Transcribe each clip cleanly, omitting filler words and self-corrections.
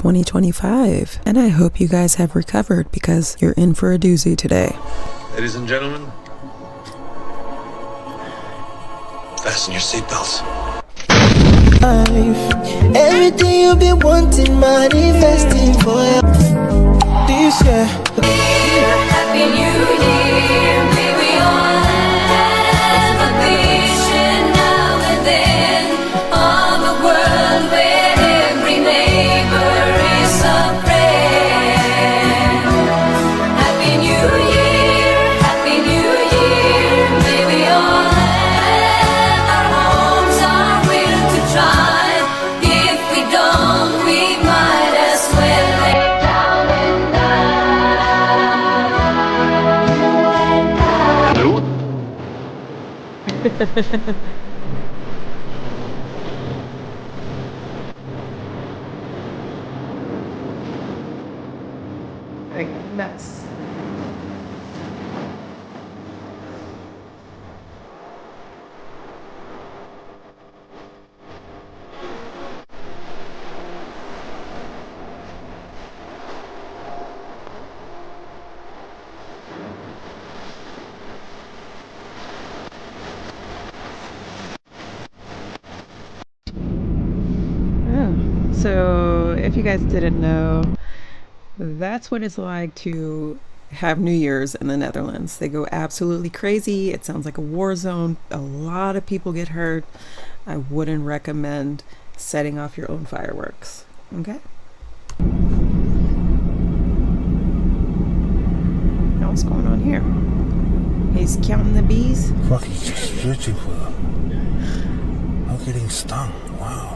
2025. And I hope you guys have recovered because you're in for a doozy today. Ladies and gentlemen, fasten your seatbelts. Everything you've been wanting, manifesting for this year. Happy New Year, may we all have a vision now and then of a world where every neighbor is a friend. Happy New Year, may we all have our homes, our will to try. If we don't, we might as well lay down and die. Like, nuts. So if you guys didn't know, that's what it's like to have New Year's in the Netherlands. They go absolutely crazy. It sounds like a war zone. A lot of people get hurt. I wouldn't recommend setting off your own fireworks. Okay? Now what's going on here? He's counting the bees. Fuck, he's just beautiful. I'm getting stung. Wow.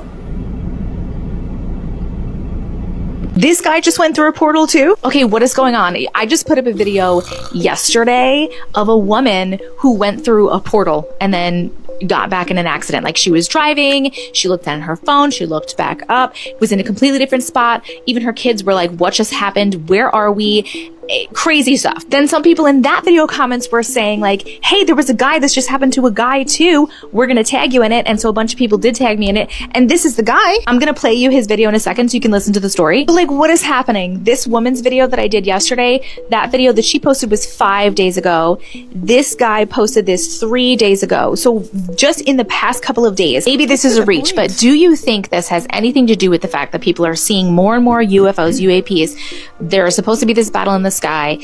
This guy just went through a portal too? Okay, what is going on? I just put up a video yesterday of a woman who went through a portal and then got back in an accident. Like, she was driving, she looked down at her phone, she looked back up, was in a completely different spot. Even her kids were like, what just happened? Where are we? Crazy stuff. Then some people in that video comments were saying like, hey, there was a guy, this just happened to a guy too. We're gonna tag you in it. And so a bunch of people did tag me in it. And this is the guy. I'm gonna play you his video in a second so you can listen to the story. But like, what is happening? This woman's video that I did yesterday, that video that she posted was 5 days ago. This guy posted this 3 days ago. So just in the past couple of days, maybe this is a reach, but do you think this has anything to do with the fact that people are seeing more and more UFOs, UAPs? There's supposed to be this battle in the sky.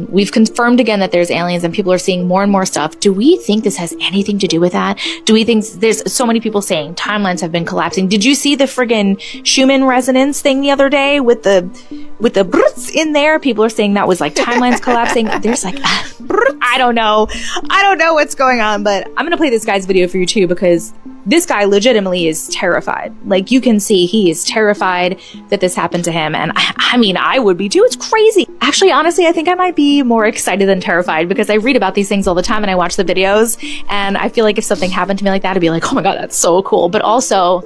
We've confirmed again that there's aliens and people are seeing more and more stuff. Do we think this has anything to do with that? Do we think there's so many people saying timelines have been collapsing? Did you see the friggin' Schumann resonance thing the other day with the brrts in there? People are saying that was like timelines collapsing. There's like, I don't know what's going on, but I'm gonna play this guy's video for you too, because this guy legitimately is terrified. Like, you can see he is terrified that this happened to him. And I mean, I would be too. It's crazy. Actually, honestly, I think I might be more excited than terrified because I read about these things all the time and I watch the videos. And I feel like if something happened to me like that, I'd be like, oh my God, that's so cool. But also,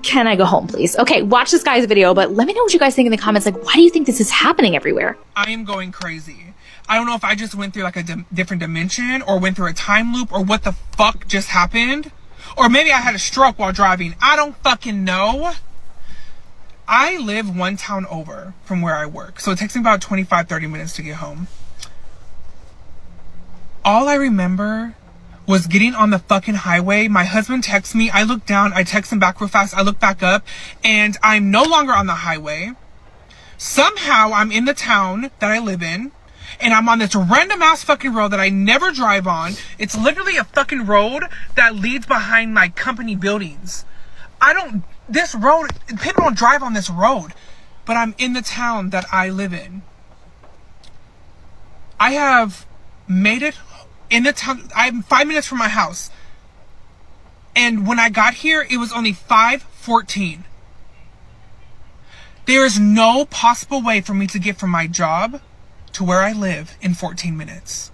can I go home, please? Okay, watch this guy's video, but let me know what you guys think in the comments. Like, why do you think this is happening everywhere? I am going crazy. I don't know if I just went through like a different dimension or went through a time loop or what the fuck just happened. Or maybe I had a stroke while driving. I don't fucking know. I live one town over from where I work. So it takes me about 25-30 minutes to get home. All I remember was getting on the fucking highway. My husband texts me. I look down. I text him back real fast. I look back up. And I'm no longer on the highway. Somehow I'm in the town that I live in. And I'm on this random ass fucking road that I never drive on. It's literally a fucking road that leads behind my company buildings. This road, people don't drive on this road, but I'm in the town that I live in. I have made it in the town. I'm 5 minutes from my house. And when I got here, it was only 5:14. There is no possible way for me to get from my job to where I live in 14 minutes.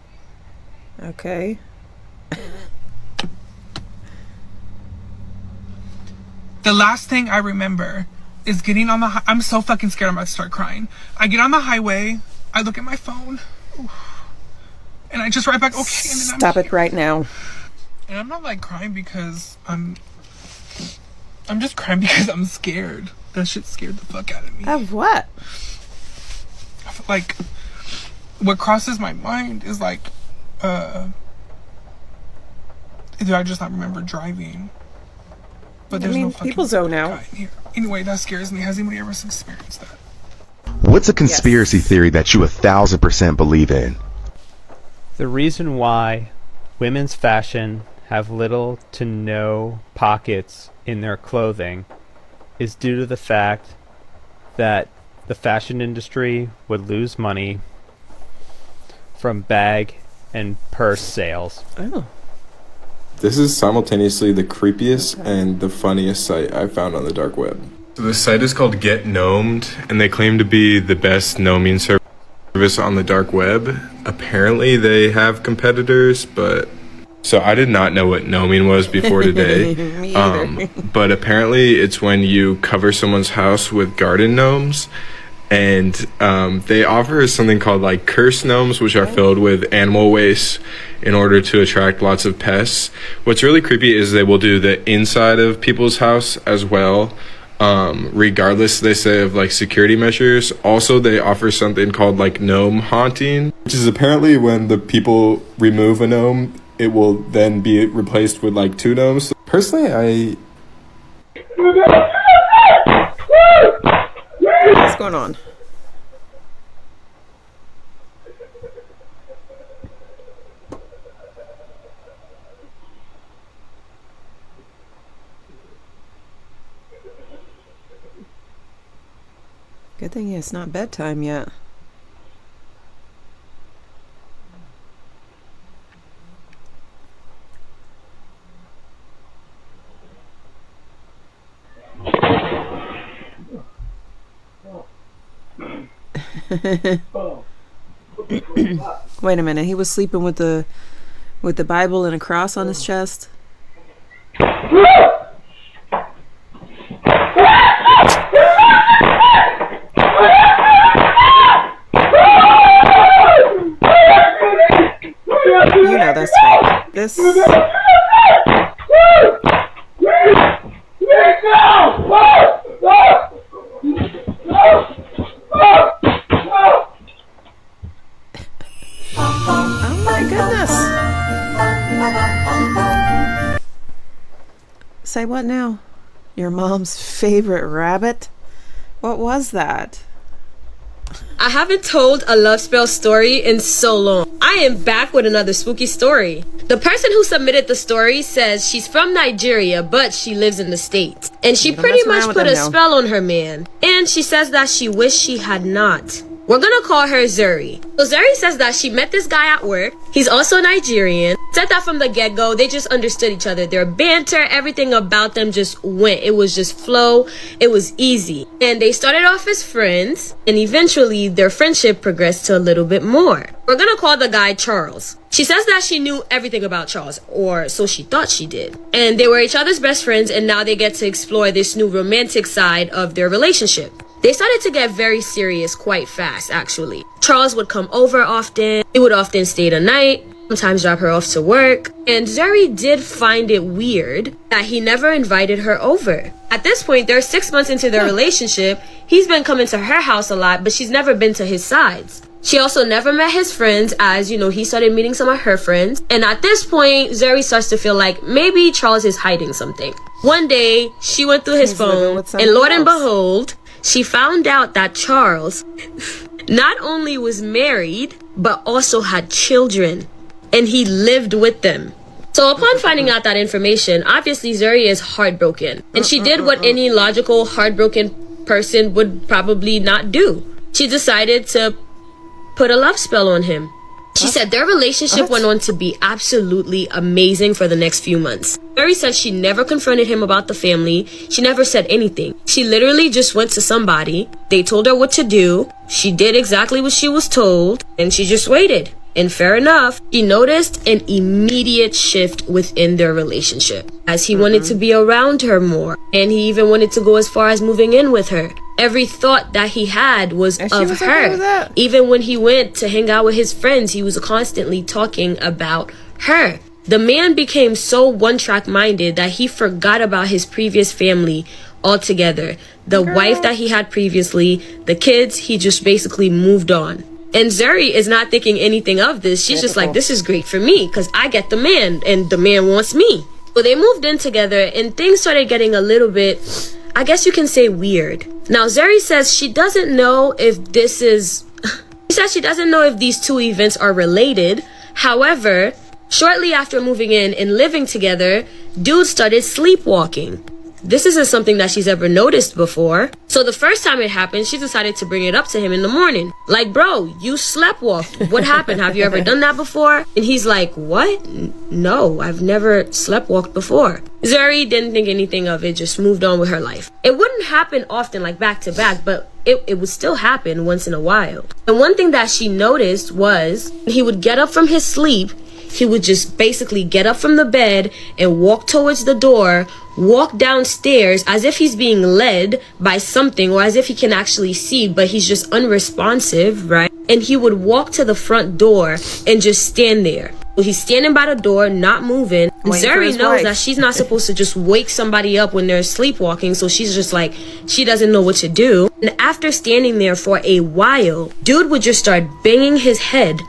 Okay. The last thing I remember is getting on the I'm so fucking scared I'm about to start crying. I get on the highway, I look at my phone, and I just write back, okay, and then Stop it right now. And I'm not like crying because I'm just crying because I'm scared. That shit scared the fuck out of me. Of what? Like, what crosses my mind is like, do I just not remember driving? But there's no fucking people zone out. guy in here. Anyway, that scares me. Has anybody ever experienced that? What's a conspiracy theory that you 1,000% believe in? The reason why women's fashion have little to no pockets in their clothing is due to the fact that the fashion industry would lose money from bag and purse sales. Oh. This is simultaneously the creepiest and the funniest site I found on the dark web. So the site is called Get Gnomed, and they claim to be the best gnoming service on the dark web. Apparently they have competitors, but so I did not know what gnoming was before today. Me either. But apparently it's when you cover someone's house with garden gnomes, and they offer something called like curse gnomes, which are filled with animal waste in order to attract lots of pests. What's really creepy is they will do the inside of people's house as well, regardless, they say, of like security measures. Also, they offer something called like gnome haunting, which is apparently when the people remove a gnome, it will then be replaced with like 2 gnomes. Personally, What's going on? Good thing it's not bedtime yet. Wait a minute, he was sleeping with the Bible and a cross on his chest? You know that's fake. This... Oh my goodness. Say what now? Your mom's favorite rabbit? What was that? I haven't told a love spell story in so long. I am back with another spooky story. The person who submitted the story says she's from Nigeria, but she lives in the States. And she pretty much put a spell on her man. And she says that she wished she had not. We're gonna call her Zuri. So Zuri says that she met this guy at work. He's also Nigerian. Said that from the get-go, they just understood each other. Their banter, everything about them just went. It was just flow. It was easy. And they started off as friends, and eventually their friendship progressed to a little bit more. We're gonna call the guy Charles. She says that she knew everything about Charles, or so she thought she did. And they were each other's best friends, and now they get to explore this new romantic side of their relationship. They started to get very serious quite fast, actually. Charles would come over often. He would often stay the night, sometimes drop her off to work. And Zuri did find it weird that he never invited her over. At this point, they're 6 months into their relationship. He's been coming to her house a lot, but she's never been to his sides. She also never met his friends, as, you know, he started meeting some of her friends. And at this point, Zuri starts to feel like maybe Charles is hiding something. One day, she went through his phone, and Lord and behold, she found out that Charles not only was married, but also had children, and he lived with them. So upon finding out that information, obviously Zuri is heartbroken. And she did what any logical, heartbroken person would probably not do. She decided to put a love spell on him. She said their relationship went on to be absolutely amazing for the next few months. Zuri said she never confronted him about the family. She never said anything. She literally just went to somebody. They told her what to do. She did exactly what she was told, and she just waited. And fair enough, she noticed an immediate shift within their relationship, as he wanted to be around her more, and he even wanted to go as far as moving in with her. Every thought that he had was of her. Even when he went to hang out with his friends, he was constantly talking about her. The man became so one-track minded that he forgot about his previous family altogether. the wife that he had previously, the kids, he just basically moved on. And Zuri is not thinking anything of this. She's just like, this is great for me because I get the man and the man wants me. So they moved in together and things started getting a little bit, I guess you can say, weird. Now, Zuri says she doesn't know if this is... She says she doesn't know if these two events are related. However, shortly after moving in and living together, dude started sleepwalking. This isn't something that she's ever noticed before. So the first time it happened, she decided to bring it up to him in the morning. Like, bro, you sleptwalked. What happened? Have you ever done that before? And he's like, what? No, I've never sleptwalked before. Zuri didn't think anything of it, just moved on with her life. It wouldn't happen often, like back to back, but it would still happen once in a while. And one thing that she noticed was he would get up from his sleep. He would just basically get up from the bed and walk towards the door, walk downstairs as if he's being led by something or as if he can actually see, but he's just unresponsive, right? And he would walk to the front door and just stand there. So he's standing by the door, not moving. Zuri knows that she's not supposed to just wake somebody up when they're sleepwalking, so she's just like, she doesn't know what to do. And after standing there for a while, dude would just start banging his head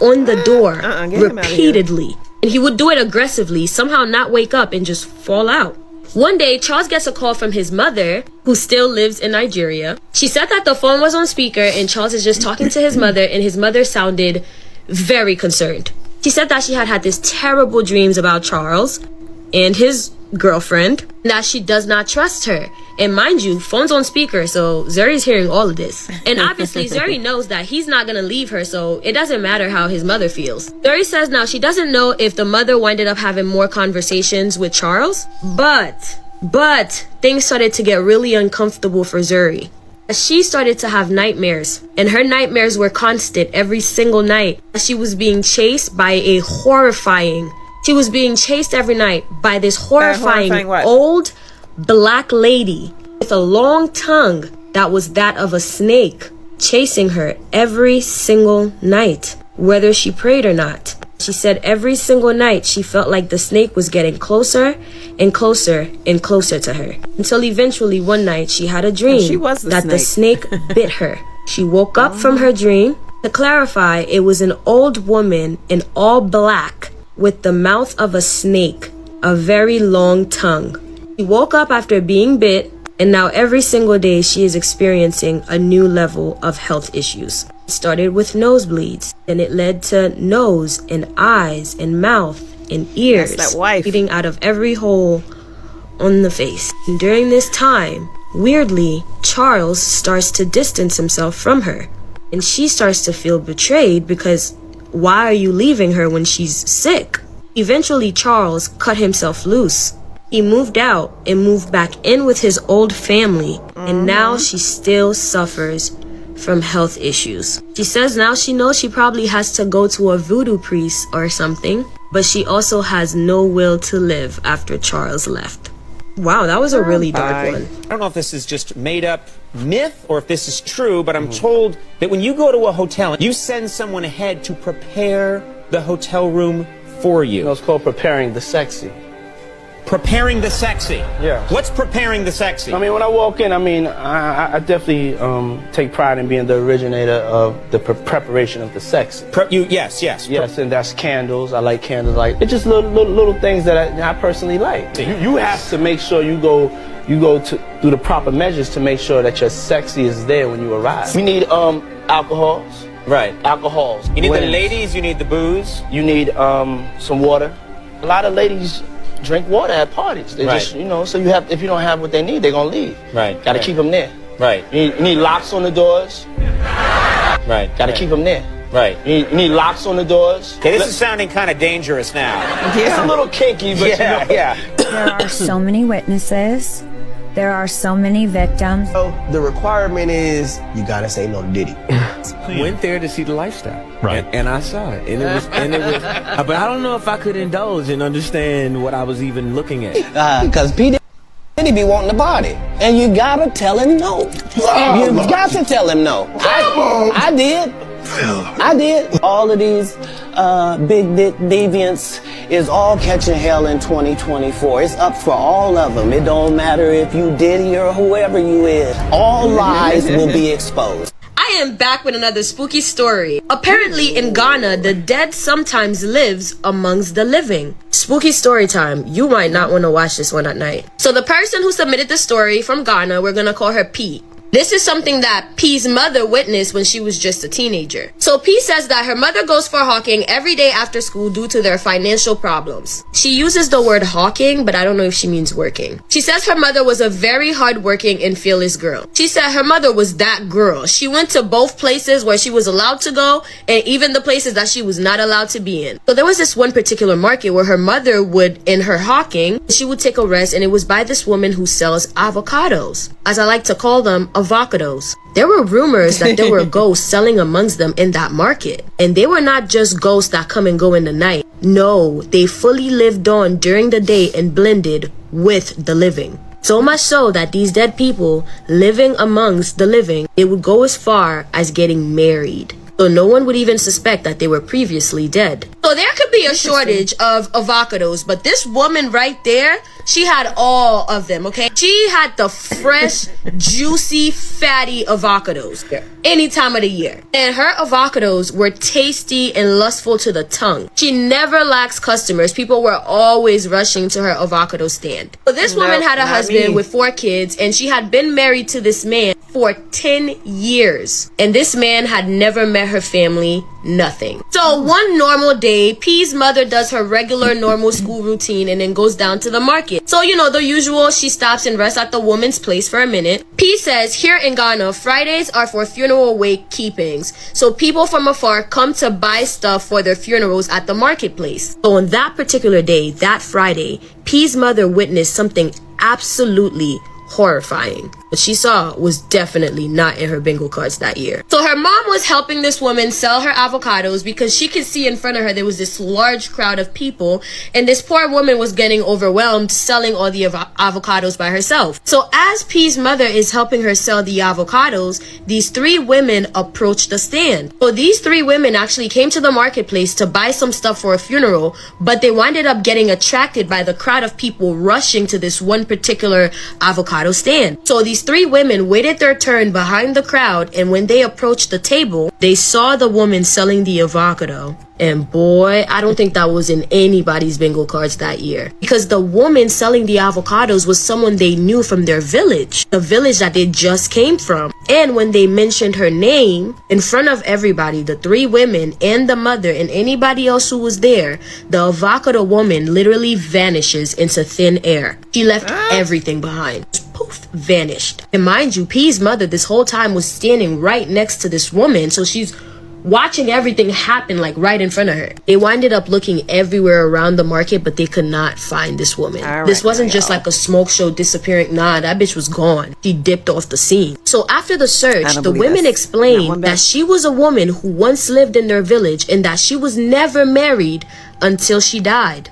on the door repeatedly. And he would do it aggressively, somehow not wake up and just fall out. One day, Charles gets a call from his mother, who still lives in Nigeria. She said that the phone was on speaker and Charles is just talking to his mother, and his mother sounded very concerned. She said that she had had these terrible dreams about Charles and his girlfriend, that she does not trust her. And mind you, phone's on speaker, so Zuri's hearing all of this. And obviously Zuri knows that he's not gonna leave her, so it doesn't matter how his mother feels. Zuri says now she doesn't know if the mother winded up having more conversations with Charles, but things started to get really uncomfortable for Zuri. She started to have nightmares, and her nightmares were constant every single night. She was being chased by a She was being chased every night by this horrifying old black lady with a long tongue that was that of a snake, chasing her every single night, whether she prayed or not. She said every single night she felt like the snake was getting closer and closer and closer to her, until eventually one night she had a dream that the snake bit her. She woke up from her dream. To clarify, it was an old woman in all black with the mouth of a snake, a very long tongue. She woke up after being bit, and now every single day she is experiencing a new level of health issues. It started with nosebleeds, then it led to nose and eyes and mouth and ears bleeding out of every hole on the face. And during this time, weirdly, Charles starts to distance himself from her, and she starts to feel betrayed because why are you leaving her when she's sick? Eventually, Charles cut himself loose. He moved out and moved back in with his old family, and now she still suffers from health issues. She says now she knows she probably has to go to a voodoo priest or something, but she also has no will to live after Charles left. Wow, that was a really dark one. I don't know if this is just made up myth or if this is true, but I'm told that when you go to a hotel, you send someone ahead to prepare the hotel room for you. It's called preparing the sexy. Preparing the sexy? Yeah. What's preparing the sexy? I mean, when I walk in, I definitely take pride in being the originator of the preparation of the sexy. Yes. Yes, and that's candles. I like candles. It's just little things that I personally like. You have to make sure you go through the proper measures to make sure that your sexy is there when you arrive. We need alcohols. Right. Alcohols. You need the ladies, you need the booze. You need some water. A lot of ladies drink water at parties. They just, so you have, if you don't have what they need, they're gonna leave. Right. Gotta keep them there. Right. You need locks on the doors. Right. Gotta keep them there. Right. You need locks on the doors. Okay, this is sounding kind of dangerous now. It's a little kinky, but yeah. There are so many witnesses. There are so many victims. So the requirement is you gotta say no to Diddy. Went there to see the lifestyle, right? And I saw it, and it was, but I don't know if I could indulge and understand what I was even looking at. Because P. Diddy be wanting the body, and you gotta tell him no. You got to tell him no. I did. I did. All of these big dick deviants is all catching hell in 2024. It's up for all of them. It don't matter if you Diddy or whoever you is. All lies will be exposed. I am back with another spooky story. Apparently in Ghana, the dead sometimes lives amongst the living. Spooky story time. You might not want to watch this one at night. So the person who submitted the story from Ghana, we're gonna call her P. This is something that P's mother witnessed when she was just a teenager. So P says that her mother goes for hawking every day after school due to their financial problems. She uses the word hawking, but I don't know if she means working. She says her mother was a very hardworking and fearless girl. She said her mother was that girl. She went to both places where she was allowed to go and even the places that she was not allowed to be in. So there was this one particular market where her mother would, in her hawking, she would take a rest, and it was by this woman who sells avocados. As I like to call them, avocados. There were rumors that there were ghosts selling amongst them in that market. And they were not just ghosts that come and go in the night. No, they fully lived on during the day and blended with the living. So much so that these dead people living amongst the living, they would go as far as getting married. So no one would even suspect that they were previously dead. So there could be a shortage of avocados, but this woman right there, she had all of them, okay? She had the fresh, juicy, fatty avocados any time of the year. And her avocados were tasty and lustful to the tongue. She never lacks customers. People were always rushing to her avocado stand. So this woman had a husband with 4 kids, and she had been married to this man for 10 years. And this man had never met her family, nothing. So one normal day, P's mother does her regular normal school routine and then goes down to the market. So, you know, the usual, she stops and rests at the woman's place for a minute. P says, here in Ghana, Fridays are for funeral wake keepings. So people from afar come to buy stuff for their funerals at the marketplace. So on that particular day, that Friday, P's mother witnessed something absolutely horrifying. What she saw was definitely not in her bingo cards that year. So her mom was helping this woman sell her avocados because she could see in front of her there was this large crowd of people, and this poor woman was getting overwhelmed selling all the avocados by herself. So as P's mother is helping her sell the avocados, these 3 women approached the stand. So these 3 women actually came to the marketplace to buy some stuff for a funeral, but they winded up getting attracted by the crowd of people rushing to this one particular avocado stand. So these 3 women waited their turn behind the crowd, and when they approached the table, they saw the woman selling the avocado. And boy, I don't think that was in anybody's bingo cards that year. Because the woman selling the avocados was someone they knew from their village. The village that they just came from. And when they mentioned her name, in front of everybody, the 3 women and the mother and anybody else who was there, the avocado woman literally vanishes into thin air. She left everything behind. Poof, vanished. And mind you, P's mother this whole time was standing right next to this woman. So she's watching everything happen like right in front of her. They winded up looking everywhere around the market, but they could not find this woman. This wasn't just like a smoke show disappearing. Nah, that bitch was gone. She dipped off the scene. So after the search, the women explained that she was a woman who once lived in their village and that she was never married until she died.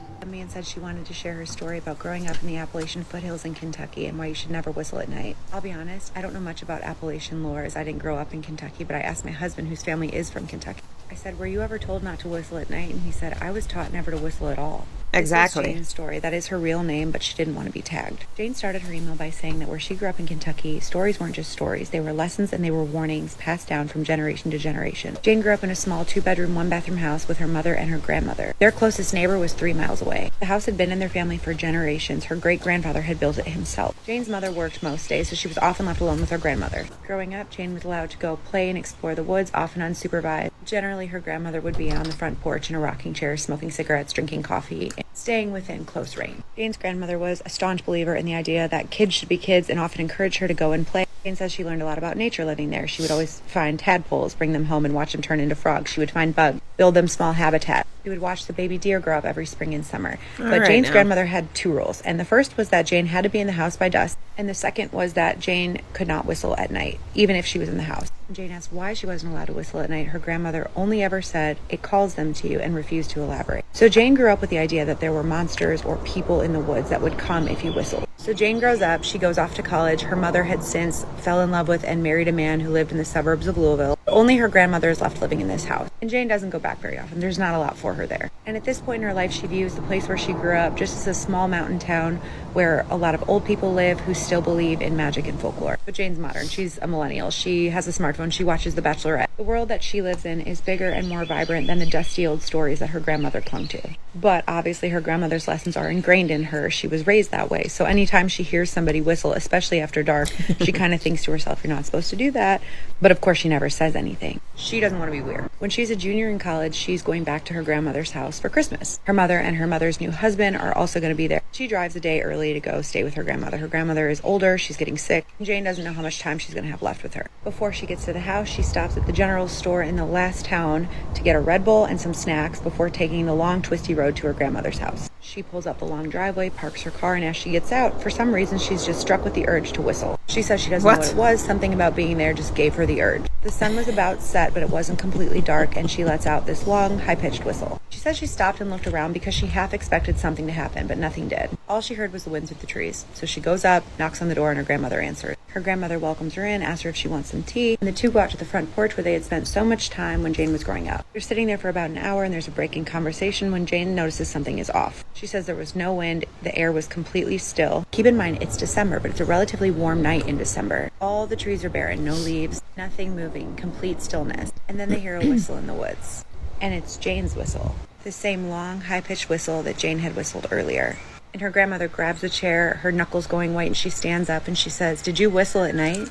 Said she wanted to share her story about growing up in the Appalachian foothills in Kentucky and why you should never whistle at night. I'll be honest, I don't know much about Appalachian lore as I didn't grow up in Kentucky, but I asked my husband, whose family is from Kentucky. I said, were you ever told not to whistle at night? And he said, I was taught never to whistle at all. Exactly. This is Jane's story. That is her real name, but she didn't want to be tagged. Jane started her email by saying that where she grew up in Kentucky, stories weren't just stories. They were lessons and they were warnings passed down from generation to generation. Jane grew up in a small 2-bedroom, 1-bathroom house with her mother and her grandmother. Their closest neighbor was 3 miles away. The house had been in their family for generations. Her great-grandfather had built it himself. Jane's mother worked most days, so she was often left alone with her grandmother. Growing up, Jane was allowed to go play and explore the woods, often unsupervised. Generally, her grandmother would be on the front porch in a rocking chair, smoking cigarettes, drinking coffee, and staying within close range. Jane's grandmother was a staunch believer in the idea that kids should be kids and often encouraged her to go and play. Jane says she learned a lot about nature living there. She would always find tadpoles, bring them home and watch them turn into frogs. She would find bugs, build them small habitats. She would watch the baby deer grow up every spring and summer. But Jane's grandmother had 2 rules, and the first was that Jane had to be in the house by dusk, and the second was that Jane could not whistle at night, even if she was in the house. When Jane asked why she wasn't allowed to whistle at night, her grandmother only ever said, "It calls them to you," and refused to elaborate. So Jane grew up with the idea that there were monsters or people in the woods that would come if you whistled. So So Jane grows up, she goes off to college. Her mother had since fell in love with and married a man who lived in the suburbs of Louisville. Only her grandmother is left living in this house. And Jane doesn't go back very often. There's not a lot for her there. And at this point in her life, she views the place where she grew up just as a small mountain town where a lot of old people live who still believe in magic and folklore. But Jane's modern. She's a millennial. She has a smartphone. She watches The Bachelorette. The world that she lives in is bigger and more vibrant than the dusty old stories that her grandmother clung to. But obviously her grandmother's lessons are ingrained in her. She was raised that way. So anytime she hears somebody whistle, especially after dark, she kind of thinks to herself, you're not supposed to do that. But of course she never says anything. She doesn't want to be weird. When she's a junior in college, she's going back to her grandmother's house for Christmas. Her mother and her mother's new husband are also going to be there. She drives a day early to go stay with her grandmother. Her grandmother is older. She's getting sick. Jane doesn't know how much time she's going to have left with her. Before she gets to the house, she stops at the general store in the last town to get a Red Bull and some snacks before taking the long twisty road to her grandmother's house. She pulls up the long driveway, parks her car, and as she gets out, for some reason she's just struck with the urge to whistle. She says she doesn't know what it was. Something about being there just gave her the urge. The sun was about set, but it wasn't completely dark, and she lets out this long, high-pitched whistle. She says she stopped and looked around because she half expected something to happen, but nothing did. All she heard was the wind through the trees. So she goes up, knocks on the door, and her grandmother answers. Her grandmother welcomes her in, asks her if she wants some tea, and the two go out to the front porch where they had spent so much time when Jane was growing up. They're sitting there for about an hour, and there's a break in conversation when Jane notices something is off. She says there was no wind, the air was completely still. Keep in mind, it's December, but it's a relatively warm night in December. All the trees are barren, no leaves, nothing moving, complete stillness. And then they hear a whistle in the woods. And it's Jane's whistle. The same long, high-pitched whistle that Jane had whistled earlier. And her grandmother grabs a chair, her knuckles going white, and she stands up and she says, "Did you whistle at night?"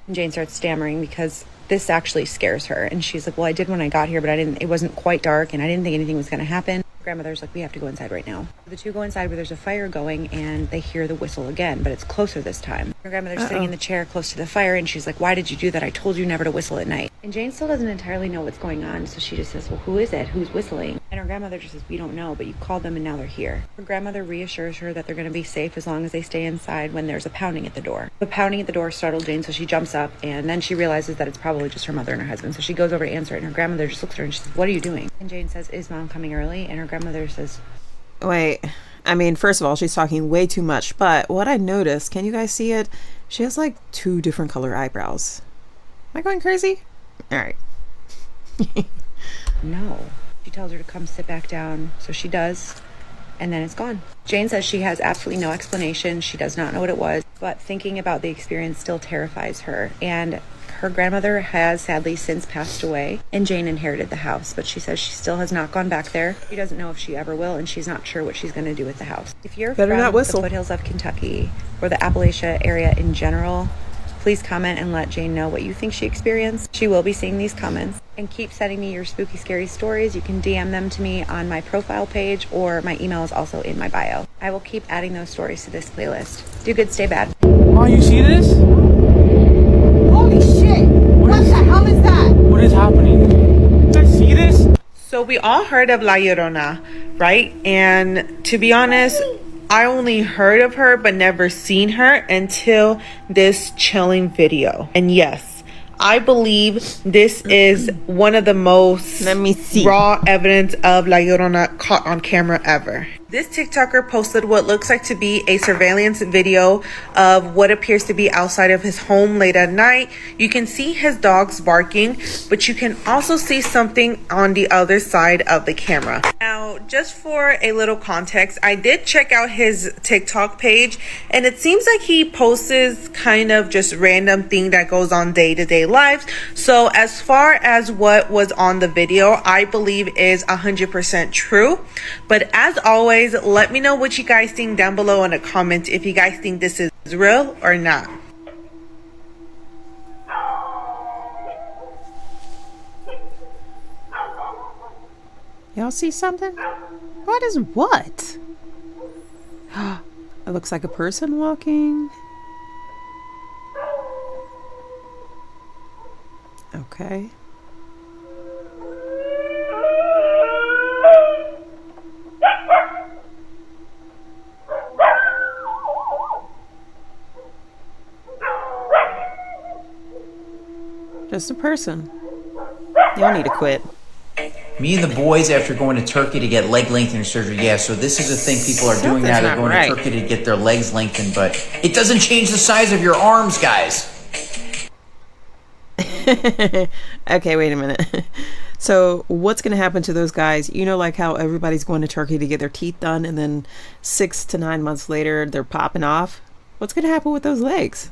And Jane starts stammering because this actually scares her. And she's like, "Well, I did when I got here, but it wasn't quite dark, and I didn't think anything was going to happen." Grandmother's like, "We have to go inside right now." The two go inside where there's a fire going, and they hear the whistle again, but it's closer this time. Her grandmother's sitting in the chair close to the fire, and she's like, "Why did you do that? I told you never to whistle at night." And Jane still doesn't entirely know what's going on, so she just says, "Well, who is it? Who's whistling?" And her grandmother just says, "We don't know, but you called them and now they're here." Her grandmother reassures her that they're going to be safe as long as they stay inside when there's a pounding at the door. The pounding at the door startled Jane, so she jumps up, and then she realizes that it's probably just her mother and her husband, so she goes over to answer it, and her grandmother just looks at her and she says, "What are you doing?" And Jane says, "Is Mom coming early?" And her grandmother says, Wait, I mean, first of all, she's talking way too much, but what I noticed, can you guys see it? She has like 2 different color eyebrows. Am I going crazy? All right. No. She tells her to come sit back down, so she does, and then it's gone. Jane says she has absolutely no explanation. She does not know what it was, but thinking about the experience still terrifies her. And her grandmother has sadly since passed away, and Jane inherited the house, but she says she still has not gone back there. She doesn't know if she ever will, and she's not sure what she's going to do with the house. If you're from the foothills of Kentucky or the Appalachia area in general, please comment and let Jane know what you think she experienced. She will be seeing these comments. And keep sending me your spooky, scary stories. You can DM them to me on my profile page, or my email is also in my bio. I will keep adding those stories to this playlist. Do good, stay bad. Oh, you see this? Holy shit! What the hell is that? What is happening? I see this? So we all heard of La Llorona, right? And to be honest, I only heard of her but never seen her until this chilling video. And yes, I believe this is one of the most raw evidence of La Llorona caught on camera ever. This TikToker posted what looks like to be a surveillance video of what appears to be outside of his home late at night. You can see his dogs barking, but you can also see something on the other side of the camera. Now, just for a little context, I did check out his TikTok page, and it seems like he posts kind of just random thing that goes on day-to-day lives. So as far as what was on the video, I believe is 100% true. But as always, let me know what you guys think down below in the comments if you guys think this is real or not. Y'all see something? What is what? It looks like a person walking. Okay. Just a person. Y'all need to quit. Me and the boys, after going to Turkey to get leg lengthening surgery, yeah, so this is a thing people are doing now. They're going to Turkey to get their legs lengthened, but it doesn't change the size of your arms, guys. Okay, wait a minute. So what's going to happen to those guys? You know, like how everybody's going to Turkey to get their teeth done, and then 6 to 9 months later, they're popping off? What's going to happen with those legs?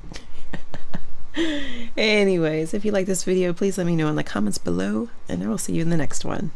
Anyways, if you like this video, please let me know in the comments below, and I will see you in the next one.